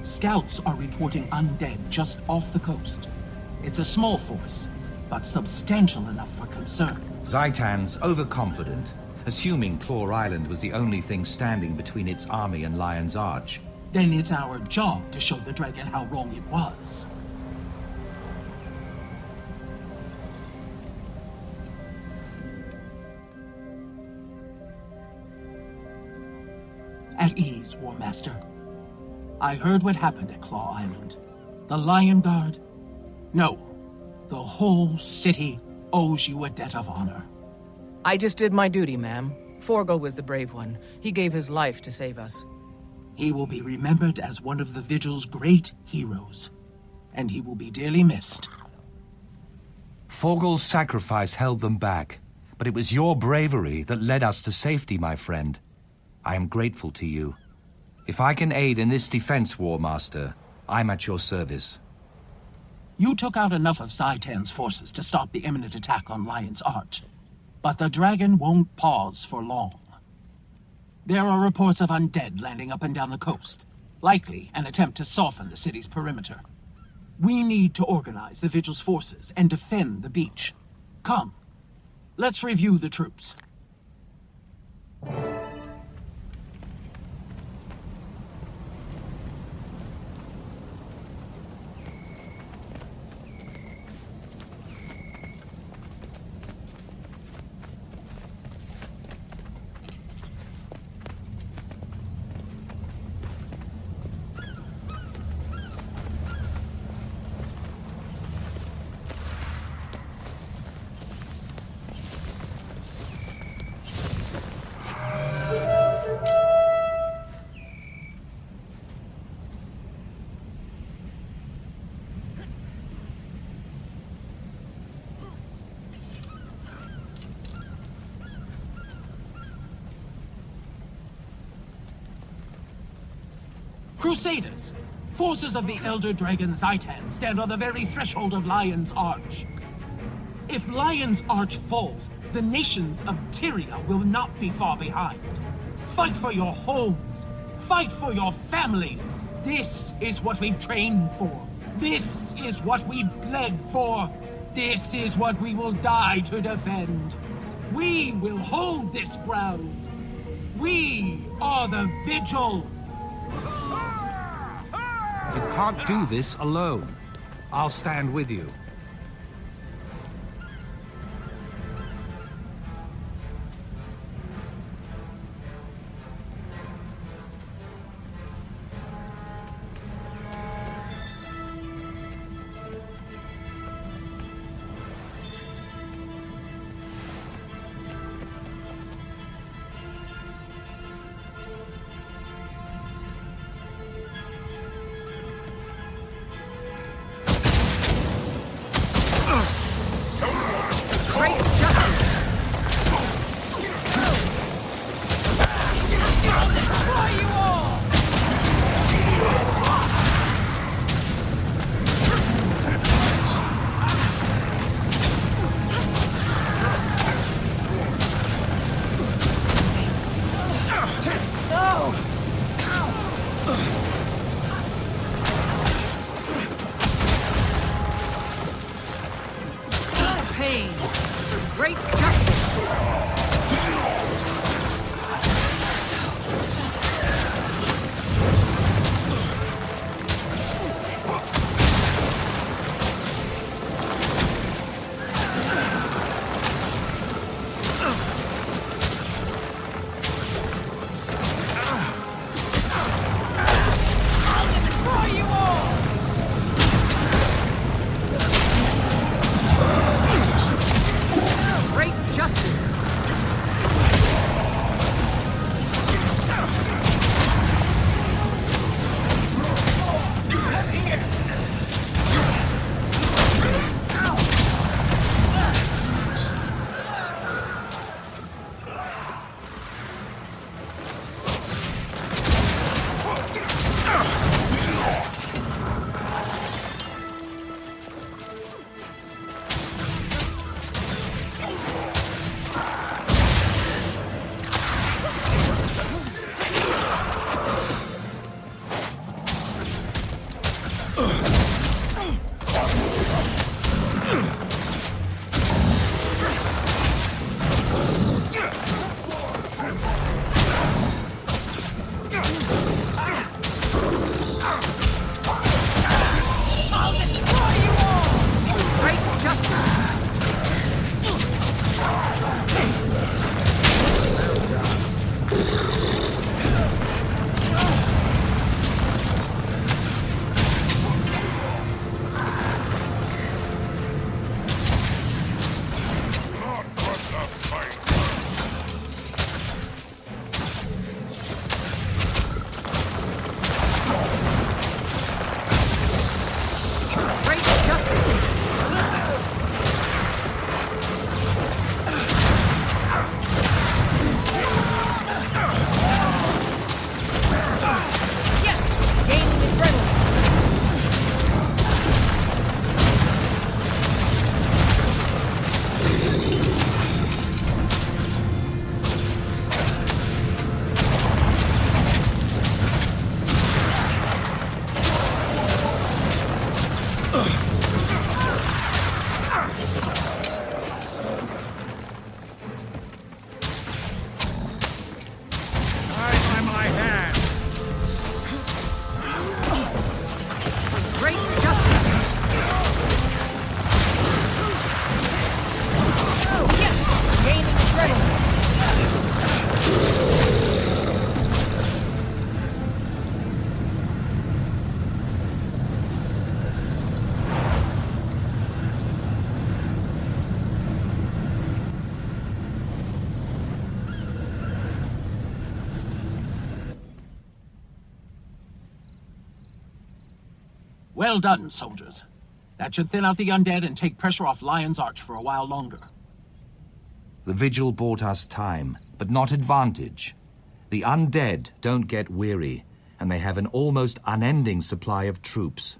Scouts are reporting undead just off the coast. It's a small force, but substantial enough for concern. Zaitan's overconfident, assuming Claw Island was the only thing standing between its army and Lion's Arch. Then it's our job to show the dragon how wrong it was. At ease, War Master. I heard what happened at Claw Island. The Lion Guard? No. The whole city owes you a debt of honor. I just did my duty, ma'am. Forgo was the brave one. He gave his life to save us. He will be remembered as one of the Vigil's great heroes, and he will be dearly missed. Forgal's sacrifice held them back, but it was your bravery that led us to safety, my friend. I am grateful to you. If I can aid in this defense, War Master, I'm at your service. You took out enough of Zaitan's forces to stop the imminent attack on Lion's Arch, but the dragon won't pause for long. There are reports of undead landing up and down the coast, likely an attempt to soften the city's perimeter. We need to organize the Vigil's forces and defend the beach. Come, let's review the troops. Crusaders! Forces of the Elder Dragon Zaitan stand on the very threshold of Lion's Arch. If Lion's Arch falls, the nations of Tyria will not be far behind. Fight for your homes! Fight for your families! This is what we've trained for. This is what we've bled for. This is what we will die to defend. We will hold this ground. We are the Vigil! You can't do this alone. I'll stand with you. Well done, soldiers. That should thin out the undead and take pressure off Lion's Arch for a while longer. The vigil bought us time, but not advantage. The undead don't get weary, and they have an almost unending supply of troops.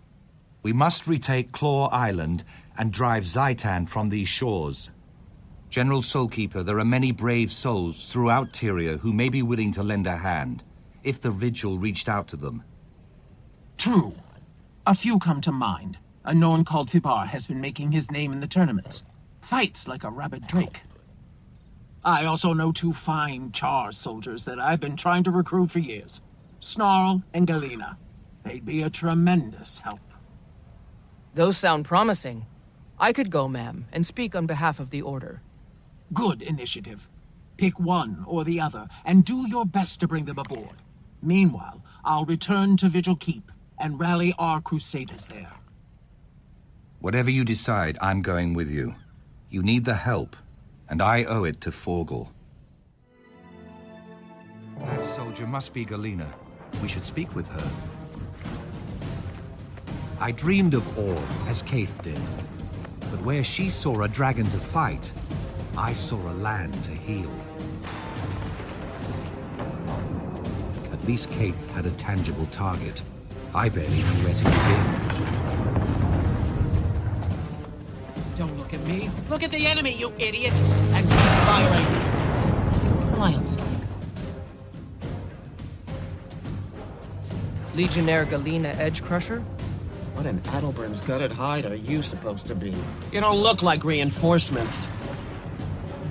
We must retake Claw Island and drive Zaitan from these shores. General Soulkeeper, there are many brave souls throughout Tyria who may be willing to lend a hand, if the vigil reached out to them. True. A few come to mind. A Norn called Thibar has been making his name in the tournaments. Fights like a rabid drake. I also know two fine Char soldiers that I've been trying to recruit for years. Snarl and Galena. They'd be a tremendous help. Those sound promising. I could go, ma'am, and speak on behalf of the Order. Good initiative. Pick one or the other, and do your best to bring them aboard. Meanwhile, I'll return to Vigil Keep and rally our crusaders there. Whatever you decide, I'm going with you. You need the help, and I owe it to Forgal. That soldier must be Galena. We should speak with her. I dreamed of Orr, as Kaith did. But where she saw a dragon to fight, I saw a land to heal. At least Kaith had a tangible target. I barely knew where to begin. Don't look at me. Look at the enemy, you idiots! And keep firing. Rely on strike. Legionnaire Galena Edge Crusher? What in Adelburn's gutted hide are you supposed to be? You don't look like reinforcements.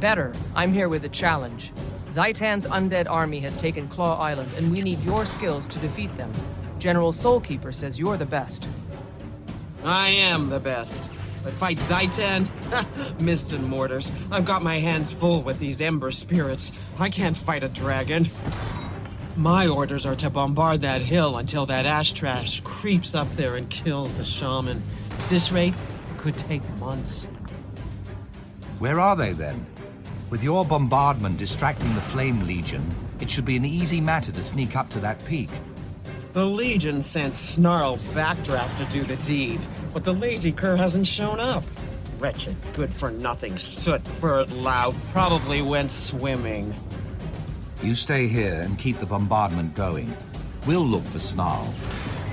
Better. I'm here with a challenge. Zaitan's undead army has taken Claw Island, and we need your skills to defeat them. General Soulkeeper says you're the best. I am the best. But fight Zaitan? Mists and mortars. I've got my hands full with these ember spirits. I can't fight a dragon. My orders are to bombard that hill until that ash trash creeps up there and kills the shaman. At this rate, it could take months. Where are they, then? With your bombardment distracting the Flame Legion, it should be an easy matter to sneak up to that peak. The Legion sent Snarl Backdraft to do the deed, but the lazy cur hasn't shown up. Wretched, good-for-nothing soot-furred lout probably went swimming. You stay here and keep the bombardment going. We'll look for Snarl.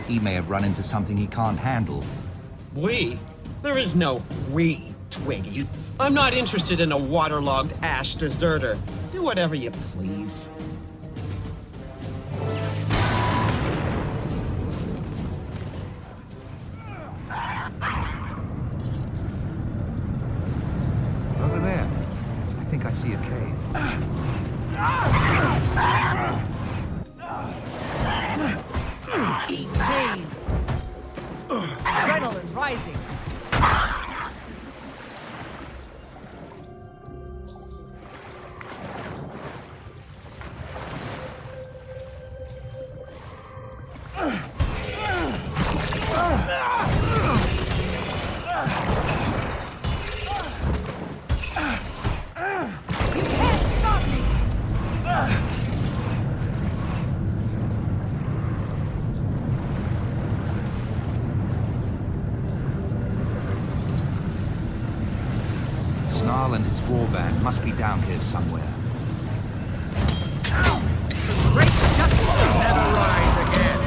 He may have run into something he can't handle. We? There is no we, Twiggy. I'm not interested in a waterlogged ash deserter. Do whatever you please. Over there. I think I see a cave. Eat pain. Adrenaline rising. Snarl and his warband must be down here somewhere. Great justice will never rise again.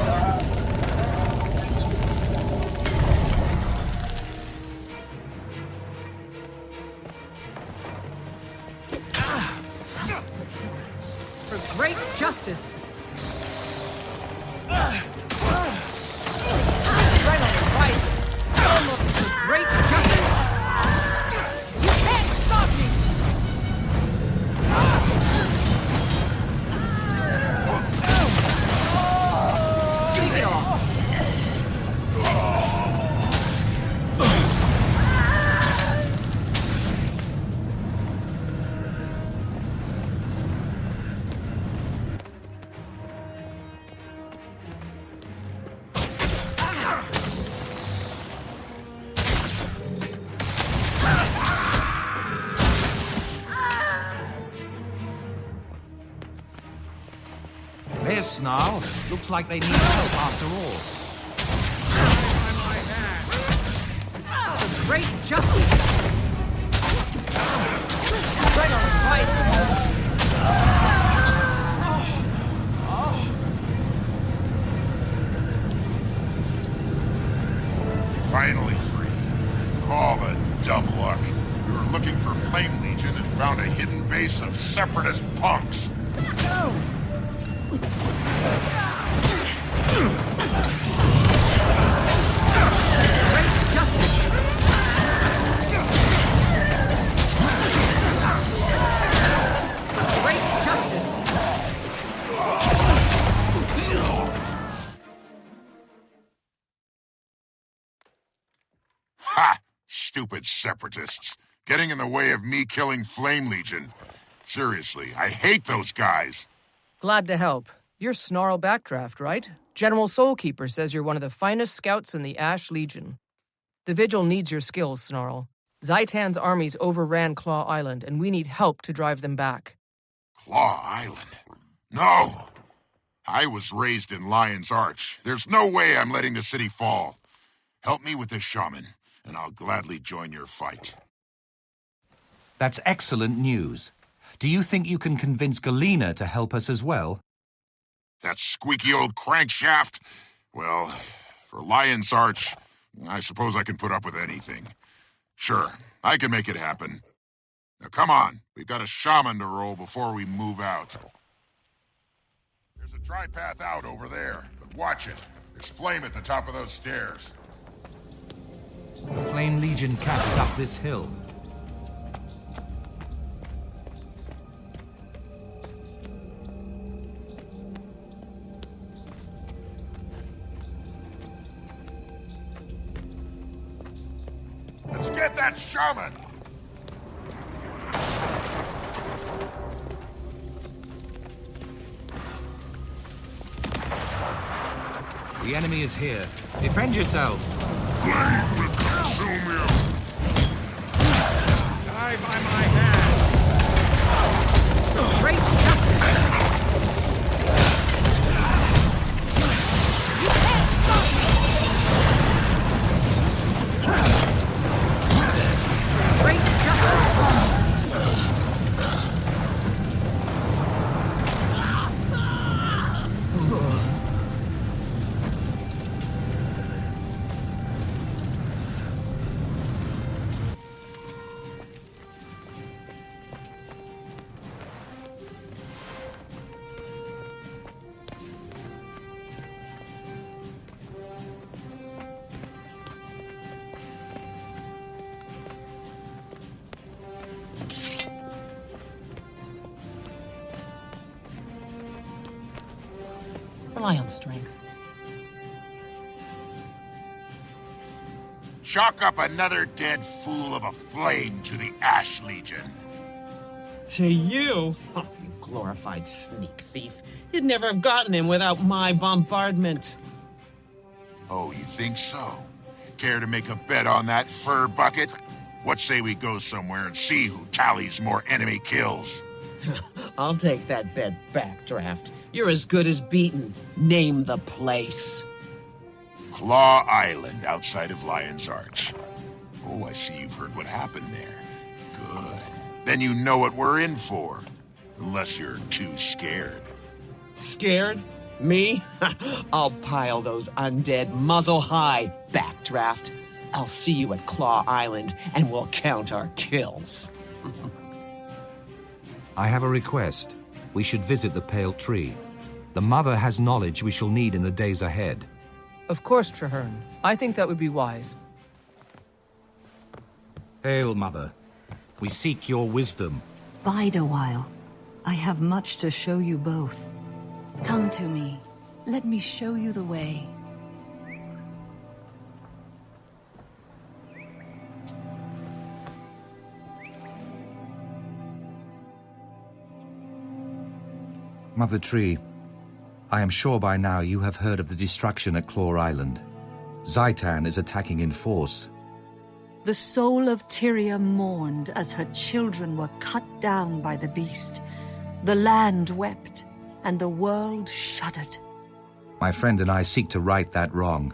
For great justice. Adrenaline rising. Almost for great justice. You can't stop me! Shake it off! There's Snarl. Looks like they need help after all. Great justice! Right on the horizon! Finally free. All the dumb luck. We were looking for Flame Legion and found a hidden base of separatist punks. Great justice! Great justice! Ha! Stupid separatists. Getting in the way of me killing Flame Legion. Seriously, I hate those guys. Glad to help. You're Snarl Backdraft, right? General Soulkeeper says you're one of the finest scouts in the Ash Legion. The Vigil needs your skills, Snarl. Zaitan's armies overran Claw Island, and we need help to drive them back. Claw Island? No! I was raised in Lion's Arch. There's no way I'm letting the city fall. Help me with this shaman, and I'll gladly join your fight. That's excellent news. Do you think you can convince Galena to help us as well? That squeaky old crankshaft? Well, for Lion's Arch, I suppose I can put up with anything. Sure, I can make it happen. Now come on, we've got a shaman to roll before we move out. There's a dry path out over there, but watch it. There's flame at the top of those stairs. The Flame Legion camp is up this hill. Let's get that shaman! The enemy is here. Defend yourselves! Flame will consume you! Die by my hand! Great justice! You can't stop me! Great justice! Rely on strength. Chalk up another dead fool of a flame to the Ash Legion. To you? Oh, you glorified sneak thief. You'd never have gotten him without my bombardment. Oh, you think so? Care to make a bet on that fur bucket? What say we go somewhere and see who tallies more enemy kills? I'll take that bet back, Draft. You're as good as beaten. Name the place. Claw Island, outside of Lion's Arch. Oh, I see you've heard what happened there. Good. Then you know what we're in for. Unless you're too scared. Scared? Me? I'll pile those undead muzzle high, Backdraft. I'll see you at Claw Island, and we'll count our kills. I have a request. We should visit the Pale Tree. The Mother has knowledge we shall need in the days ahead. Of course, Traherne. I think that would be wise. Hail, Mother. We seek your wisdom. Bide a while. I have much to show you both. Come to me. Let me show you the way. Mother Tree, I am sure by now you have heard of the destruction at Claw Island. Zaitan is attacking in force. The soul of Tyria mourned as her children were cut down by the beast. The land wept, and the world shuddered. My friend and I seek to right that wrong.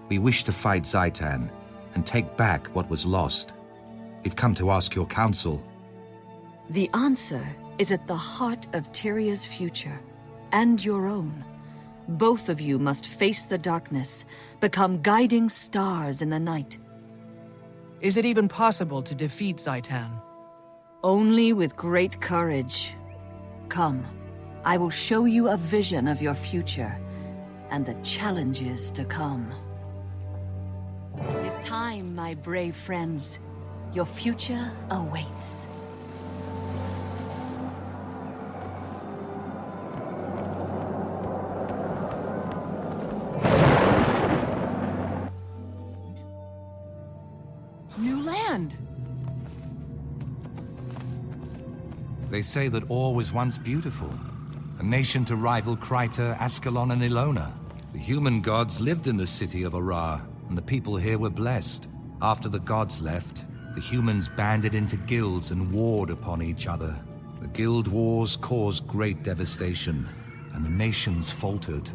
We wish to fight Zaitan, and take back what was lost. We've come to ask your counsel. The answer is at the heart of Tyria's future, and your own. Both of you must face the darkness, become guiding stars in the night. Is it even possible to defeat Zaitan? Only with great courage. Come, I will show you a vision of your future, and the challenges to come. It is time, my brave friends. Your future awaits. New land! They say that Or was once beautiful. A nation to rival Kryta, Ascalon, and Ilona. The human gods lived in the city of Arar, and the people here were blessed. After the gods left, the humans banded into guilds and warred upon each other. The guild wars caused great devastation, and the nations faltered.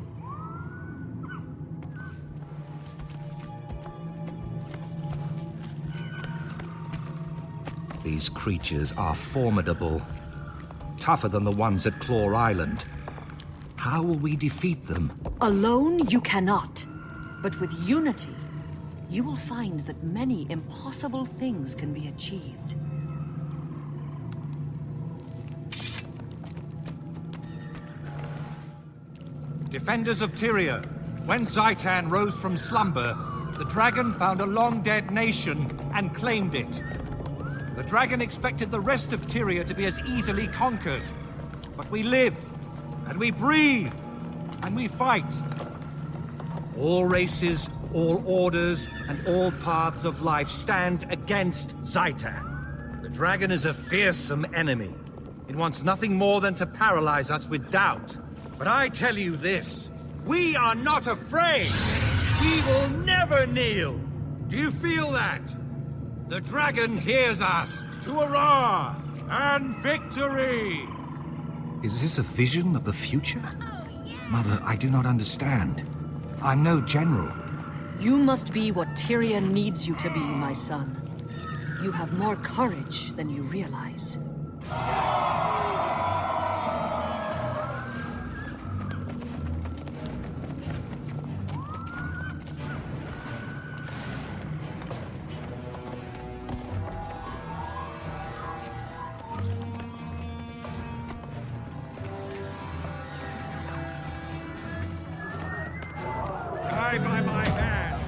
These creatures are formidable. Tougher than the ones at Claw Island. How will we defeat them? Alone, you cannot. But with unity, you will find that many impossible things can be achieved. Defenders of Tyria, when Zaitan rose from slumber, the dragon found a long-dead nation and claimed it. The dragon expected the rest of Tyria to be as easily conquered. But we live, and we breathe, and we fight. All races, all orders, and all paths of life stand against Zaitan. The dragon is a fearsome enemy. It wants nothing more than to paralyze us with doubt. But I tell you this, we are not afraid! We will never kneel! Do you feel that? The dragon hears us! To Arar and victory! Is this a vision of the future? Mother, I do not understand. I'm no general. You must be what Tyria needs you to be, my son. You have more courage than you realize. By my hand!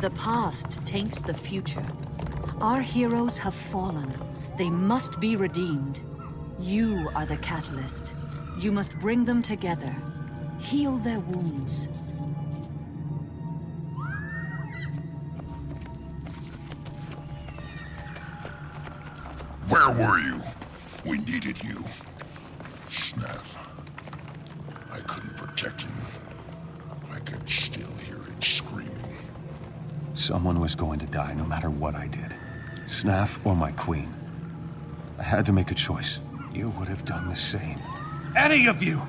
The past taints the future. Our heroes have fallen. They must be redeemed. You are the catalyst. You must bring them together. Heal their wounds. Where were you? We needed you. Snaff. I couldn't protect him. I can still hear him screaming. Someone was going to die no matter what I did. Snaff or my queen. I had to make a choice. You would have done the same. Any of you!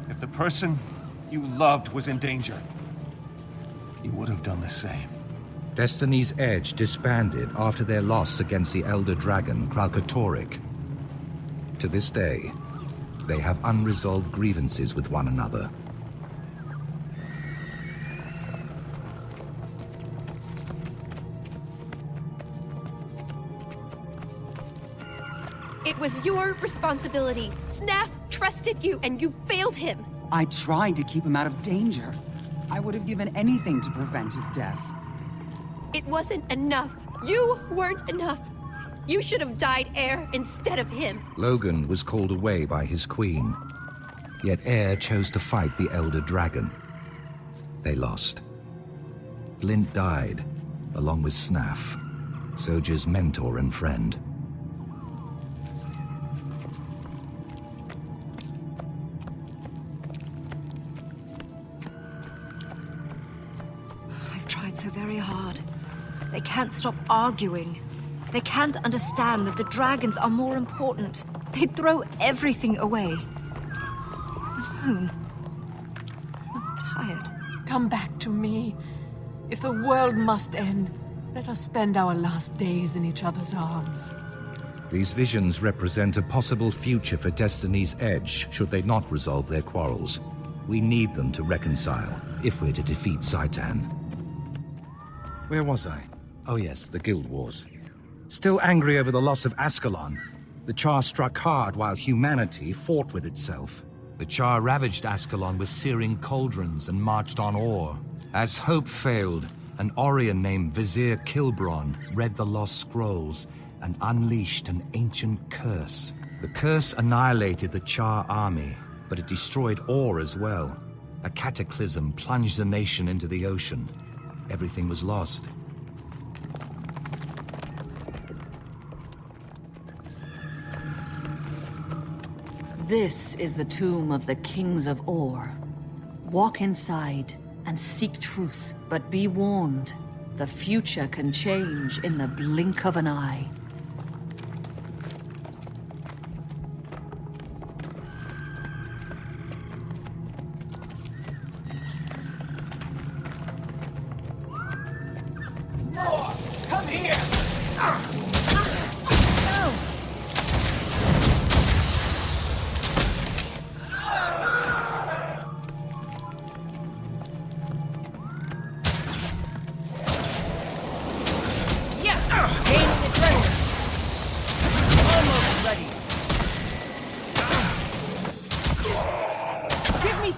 If the person you loved was in danger, you would have done the same. Destiny's Edge disbanded after their loss against the Elder Dragon, Kralkatorrik. To this day, they have unresolved grievances with one another. It was your responsibility. Snaff trusted you, and you failed him. I tried to keep him out of danger. I would have given anything to prevent his death. It wasn't enough. You weren't enough. You should have died, Heir, instead of him. Logan was called away by his queen. Yet Heir chose to fight the Elder Dragon. They lost. Glint died, along with Snaff, Soja's mentor and friend. I've tried so very hard. They can't stop arguing. They can't understand that the dragons are more important. They'd throw everything away. I'm alone. I'm tired. Come back to me. If the world must end, let us spend our last days in each other's arms. These visions represent a possible future for Destiny's Edge, should they not resolve their quarrels. We need them to reconcile, if we're to defeat Zaitan. Where was I? Oh yes, the Guild Wars. Still angry over the loss of Ascalon, the Char struck hard while humanity fought with itself. The Char ravaged Ascalon with searing cauldrons and marched on Or. As hope failed, an Orion named Vizier Kilbron read the lost scrolls and unleashed an ancient curse. The curse annihilated the Char army, but it destroyed Or as well. A cataclysm plunged the nation into the ocean. Everything was lost. This is the tomb of the kings of Or. Walk inside and seek truth, but be warned, the future can change in the blink of an eye. Come here!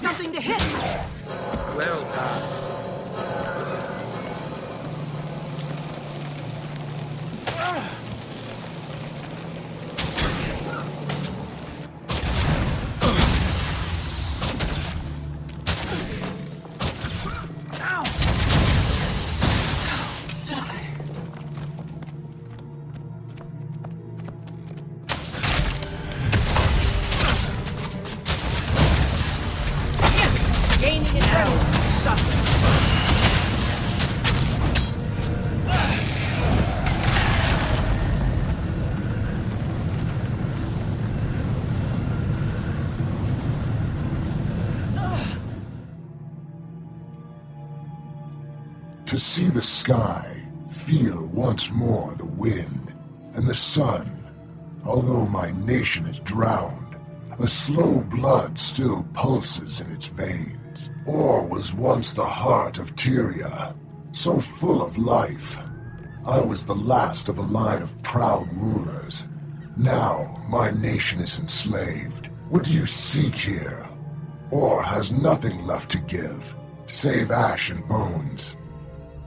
Something to hit! Well done. To see the sky, feel once more the wind, and the sun. Although my nation is drowned, a slow blood still pulses in its veins. Or was once the heart of Tyria, so full of life. I was the last of a line of proud rulers. Now my nation is enslaved. What do you seek here? Or has nothing left to give, save ash and bones.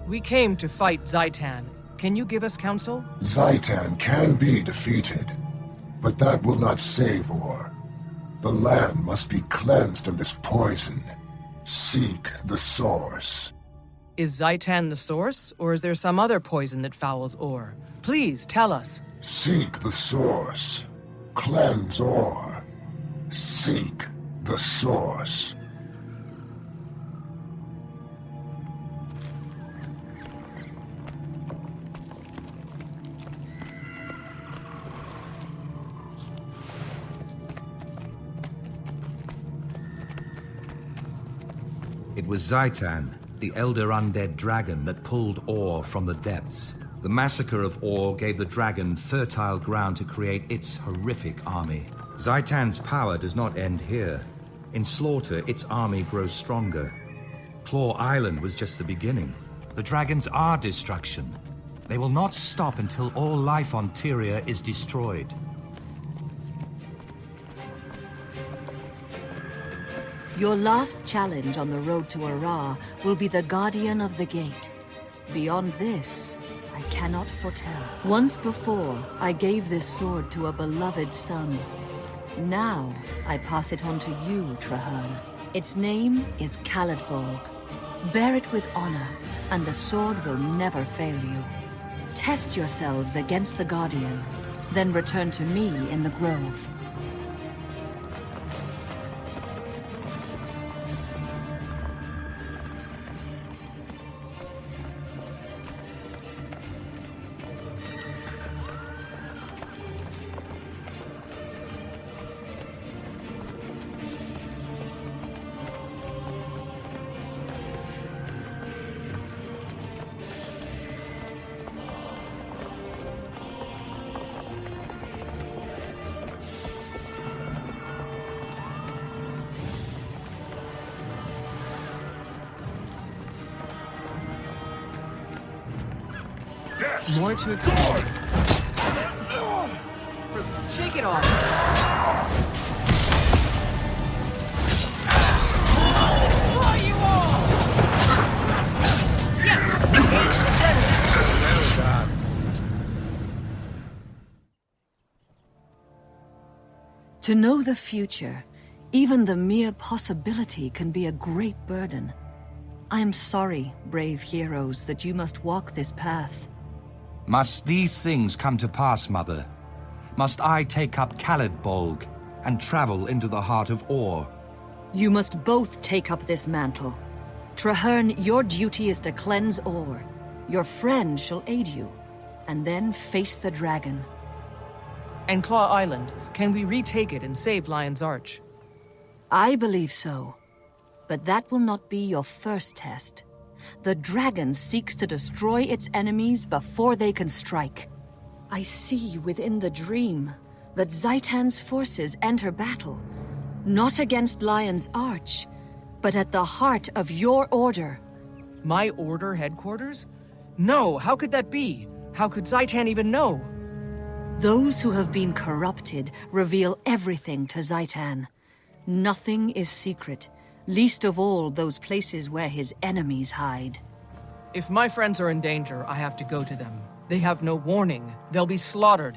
We came to fight Zaitan. Can you give us counsel? Zaitan can be defeated, but that will not save Or. The land must be cleansed of this poison. Seek the source. Is Zaitan the source, or is there some other poison that fouls Or? Please, tell us. Seek the source. Cleanse Or. Seek the source. It was Zaitan, the elder undead dragon, that pulled Or from the depths. The massacre of Or gave the dragon fertile ground to create its horrific army. Zaitan's power does not end here. In slaughter, its army grows stronger. Claw Island was just the beginning. The dragons are destruction. They will not stop until all life on Tyria is destroyed. Your last challenge on the road to Ara will be the Guardian of the Gate. Beyond this, I cannot foretell. Once before, I gave this sword to a beloved son. Now, I pass it on to you, Traherne. Its name is Caladbolg. Bear it with honor, and the sword will never fail you. Test yourselves against the Guardian, then return to me in the Grove. More to explore. Shake it off. Destroy you all! Yes! To know the future, even the mere possibility can be a great burden. I am sorry, brave heroes, that you must walk this path. Must these things come to pass, Mother? Must I take up Caladbolg and travel into the heart of Or? You must both take up this mantle. Traherne, your duty is to cleanse Or. Your friend shall aid you, and then face the dragon. And Claw Island, can we retake it and save Lion's Arch? I believe so. But that will not be your first test. The dragon seeks to destroy its enemies before they can strike. I see within the dream that Zaitan's forces enter battle, not against Lion's Arch, but at the heart of your order. My order headquarters? No, how could that be? How could Zaitan even know? Those who have been corrupted reveal everything to Zaitan. Nothing is secret, least of all those places where his enemies hide. If my friends are in danger, I have to go to them. They have no warning. They'll be slaughtered.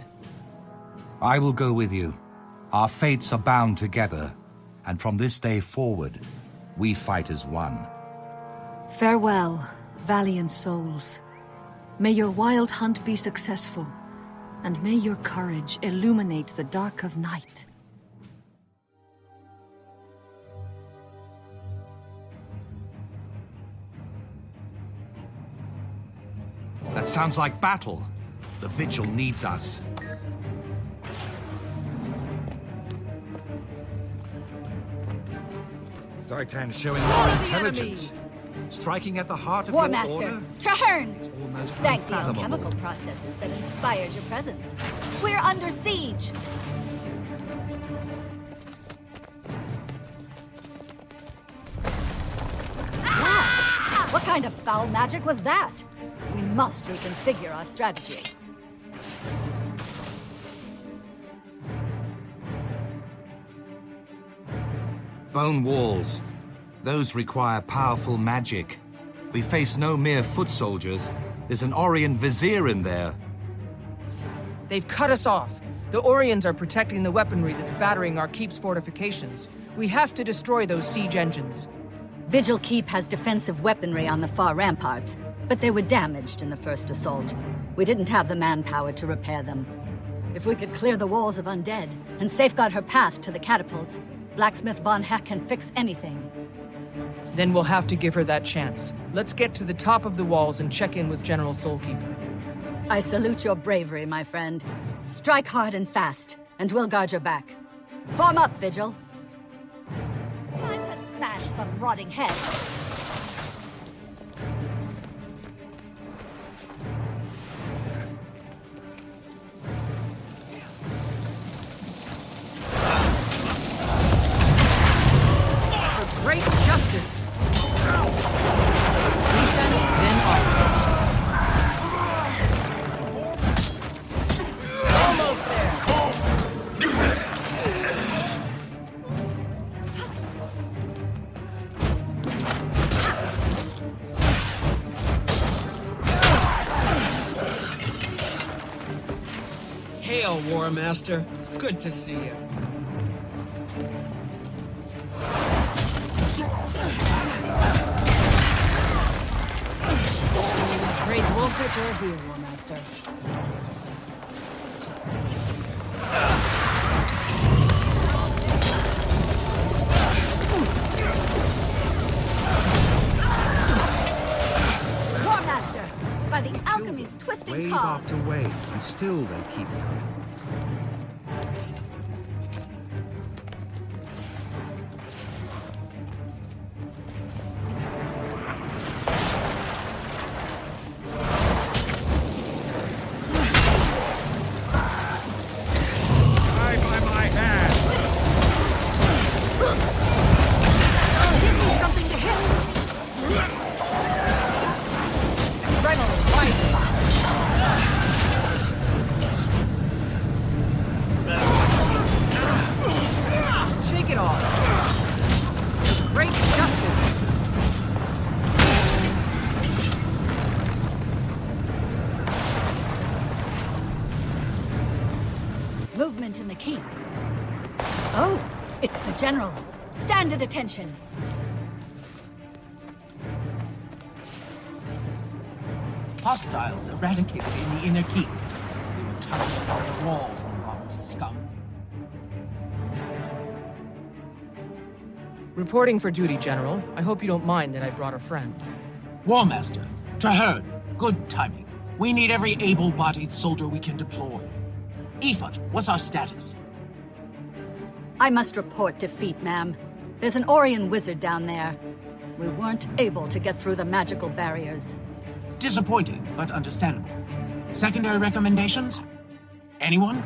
I will go with you. Our fates are bound together, and from this day forward, we fight as one. Farewell, valiant souls. May your wild hunt be successful, and may your courage illuminate the dark of night. That sounds like battle. The Vigil needs us. Zaitan's showing more intelligence. Striking at the heart of War your Master, order? Traherne! Almost Thank the unfathomable. alchemical processes that inspired your presence. We're under siege! Blast! What kind of foul magic was that? We must reconfigure our strategy. Bone walls. Those require powerful magic. We face no mere foot soldiers. There's an Orient vizier in there. They've cut us off. The Orions are protecting the weaponry that's battering our keep's fortifications. We have to destroy those siege engines. Vigil Keep has defensive weaponry on the far ramparts, but they were damaged in the first assault. We didn't have the manpower to repair them. If we could clear the walls of undead and safeguard her path to the catapults, Blacksmith Von Heck can fix anything. Then we'll have to give her that chance. Let's get to the top of the walls and check in with General Soulkeeper. I salute your bravery, my friend. Strike hard and fast, and we'll guard your back. Form up, Vigil. Time to smash some rotting heads. For great justice! Defense, then offense. Almost there! Hail, War Master. Good to see you. Praise Wolfrich are here, War Master. War Master, by the alchemy's twisting Wave cogs. after wave, and still they keep coming. Movement in the keep. Oh, it's the General. Stand at attention. Hostiles eradicated in the inner keep. They were tugging at the walls, the wrong scum. Reporting for duty, General. I hope you don't mind that I brought a friend. War Master, Traherne, good timing. We need every able-bodied soldier we can deploy. Ifat, what's our status? I must report defeat, ma'am. There's an Orion wizard down there. We weren't able to get through the magical barriers. Disappointing, but understandable. Secondary recommendations? Anyone?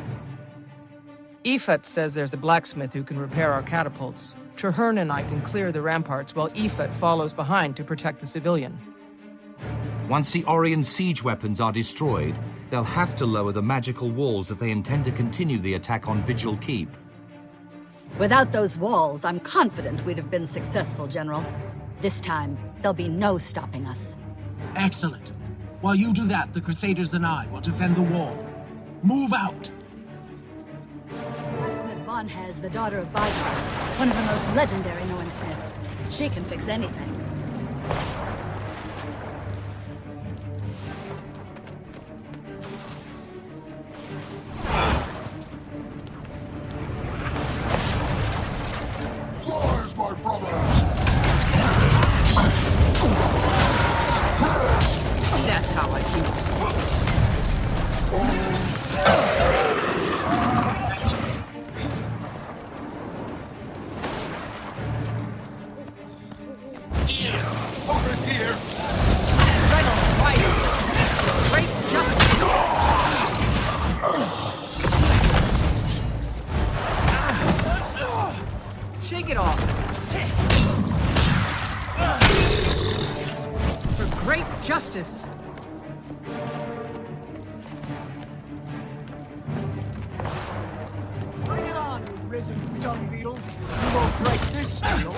Ifat says there's a blacksmith who can repair our catapults. Traherne and I can clear the ramparts while Ifat follows behind to protect the civilian. Once the Orion siege weapons are destroyed, they'll have to lower the magical walls if they intend to continue the attack on Vigil Keep. Without those walls, I'm confident we'd have been successful, General. This time, there'll be no stopping us. Excellent. While you do that, the Crusaders and I will defend the wall. Move out! Blacksmith Von has the daughter of Bygone, one of the most legendary Norn smiths. She can fix anything. Rise, my brother! That's how I do it. Over here! Right on, right. Great justice. Shake it off. For great justice. Bring it on, you risen dung beetles. You won't break this steel.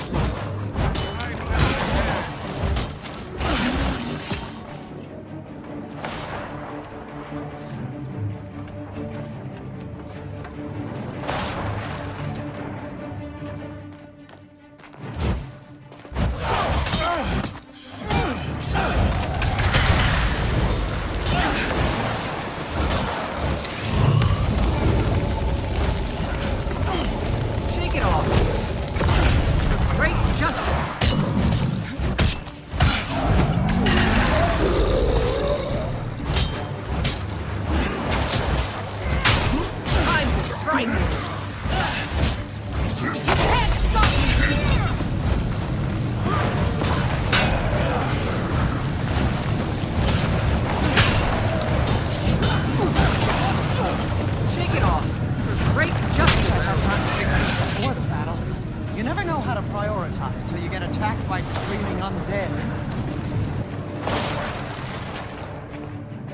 Shake it off. For great justice. Time to strike. Can't stop me. Shake it off. For great justice. I had time to fix things before the battle. You never know how to prioritize till you get attacked by screaming undead.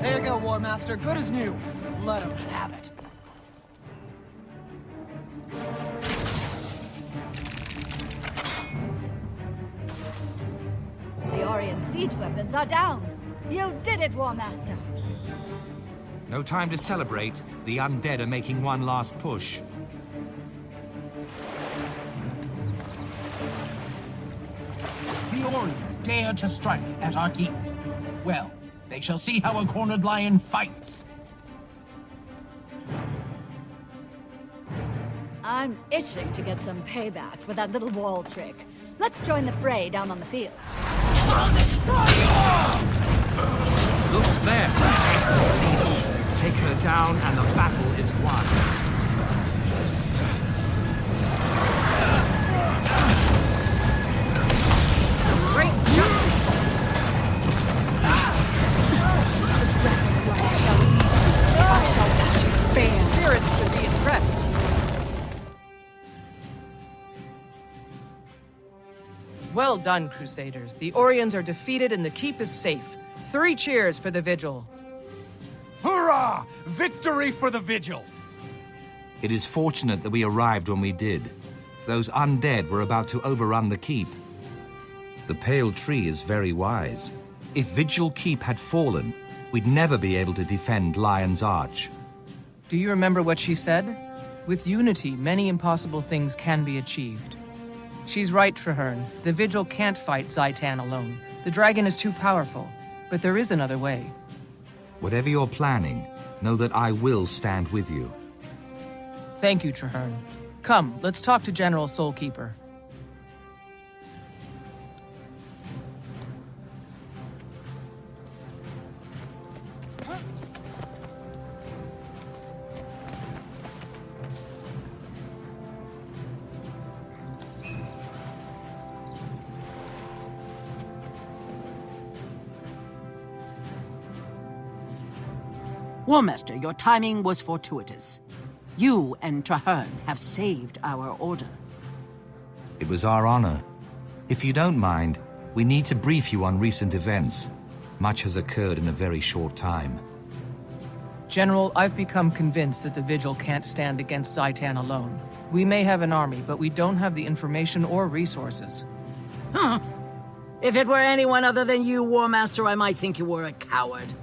There you go, War Master. Good as new. Let him have it. The Orion siege weapons are down. You did it, War Master. No time to celebrate. The undead are making one last push. The Orions dare to strike at our keep. Well, they shall see how a cornered lion fights. I'm itching to get some payback for that little wall trick. Let's join the fray down on the field. Look there! Take her down and the battle is won. Great justice! I shall watch you fail. Spirits should be impressed. Well done, Crusaders. The Orions are defeated and the keep is safe. 3 cheers for the Vigil. Hurrah! Victory for the Vigil! It is fortunate that we arrived when we did. Those undead were about to overrun the keep. The Pale Tree is very wise. If Vigil Keep had fallen, we'd never be able to defend Lion's Arch. Do you remember what she said? With unity, many impossible things can be achieved. She's right, Traherne. The Vigil can't fight Zhaitan alone. The dragon is too powerful. But there is another way. Whatever you're planning, know that I will stand with you. Thank you, Traherne. Come, let's talk to General Soulkeeper. Warmaster, your timing was fortuitous. You and Traherne have saved our order. It was our honor. If you don't mind, we need to brief you on recent events. Much has occurred in a very short time. General, I've become convinced that the Vigil can't stand against Zhaitan alone. We may have an army, but we don't have the information or resources. Huh. If it were anyone other than you, Warmaster, I might think you were a coward.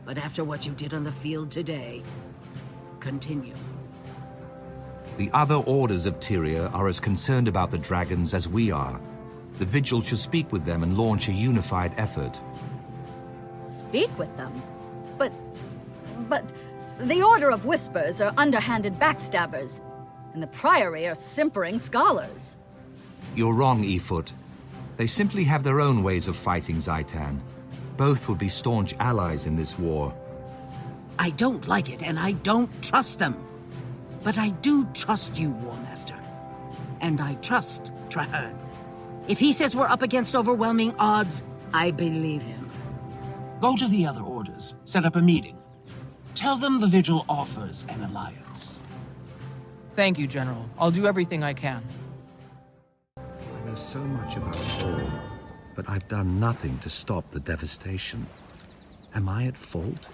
But after what you did on the field today, continue. The other orders of Tyria are as concerned about the dragons as we are. The Vigil should speak with them and launch a unified effort. Speak with them? But the Order of Whispers are underhanded backstabbers, and the Priory are simpering scholars. You're wrong, Efoot. They simply have their own ways of fighting Zhaitan. Both would be staunch allies in this war. I don't like it, and I don't trust them. But I do trust you, Warmaster. And I trust Traherne. If he says we're up against overwhelming odds, I believe him. Go to the other orders, set up a meeting. Tell them the Vigil offers an alliance. Thank you, General. I'll do everything I can. I know so much about war, but I've done nothing to stop the devastation. Am I at fault?